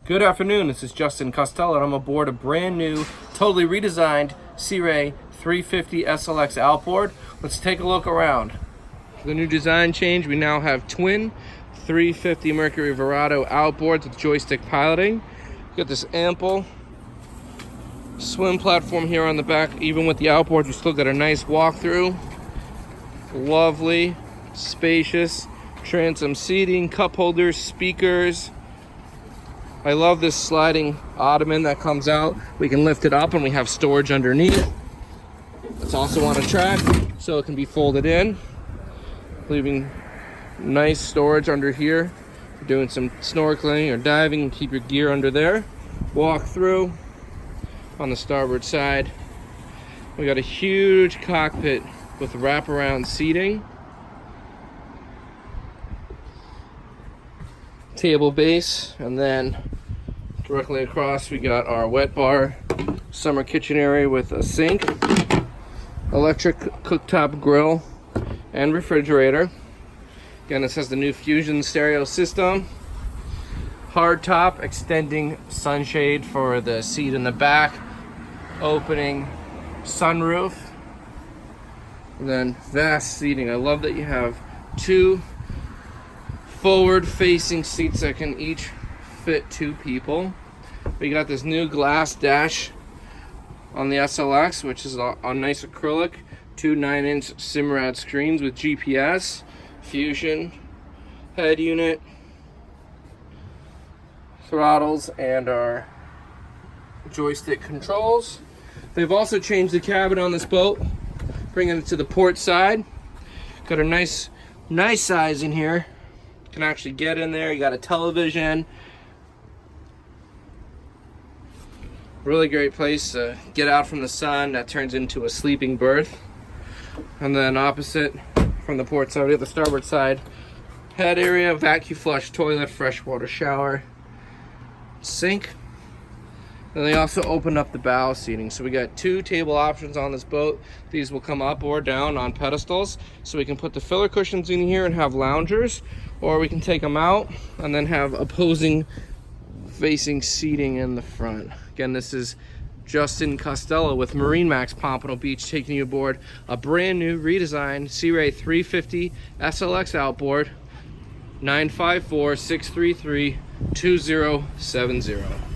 Good afternoon, this is Justin Costello, and I'm aboard a brand new, totally redesigned Sea Ray 350 SLX outboard. Let's take a look around. For the new design change, we now have twin 350 Mercury Verado outboards with joystick piloting. Got this ample swim platform here on the back. Even with the outboard, you still got a nice walkthrough. Lovely, spacious, transom seating, cup holders, speakers. I love this sliding ottoman that comes out. We can lift it up and we have storage underneath. It's also on a track, so it can be folded in, leaving nice storage under here. If you're doing some snorkeling or diving, keep your gear under there. Walk through on the starboard side. We got a huge cockpit with wraparound seating. Table base, and then directly across we got our wet bar, summer kitchen area with a sink, electric cooktop grill, and refrigerator. Again, this has the new Fusion stereo system. Hard top, extending sunshade for the seat in the back, opening sunroof, and then vast seating. I love that you have two forward-facing seats that can each fit two people. We got this new glass dash on the SLX, which is a nice acrylic, two 9-inch Simrad screens with GPS, Fusion, head unit, throttles, and our joystick controls. They've also changed the cabin on this boat, bringing it to the port side. Got a nice size in here. Can actually get in there. You got a television. Really great place to get out from the sun. That turns into a sleeping berth. And then opposite from the port side, we have the starboard side head area, vacuum flush toilet, freshwater shower, sink. And they also open up the bow seating. So we got two table options on this boat. These will come up or down on pedestals. So we can put the filler cushions in here and have loungers, or we can take them out and then have opposing facing seating in the front. Again, this is Justin Costello with Marinemax Pompano Beach, taking you aboard a brand new redesigned Sea Ray 350 SLX outboard. 954-633-2070.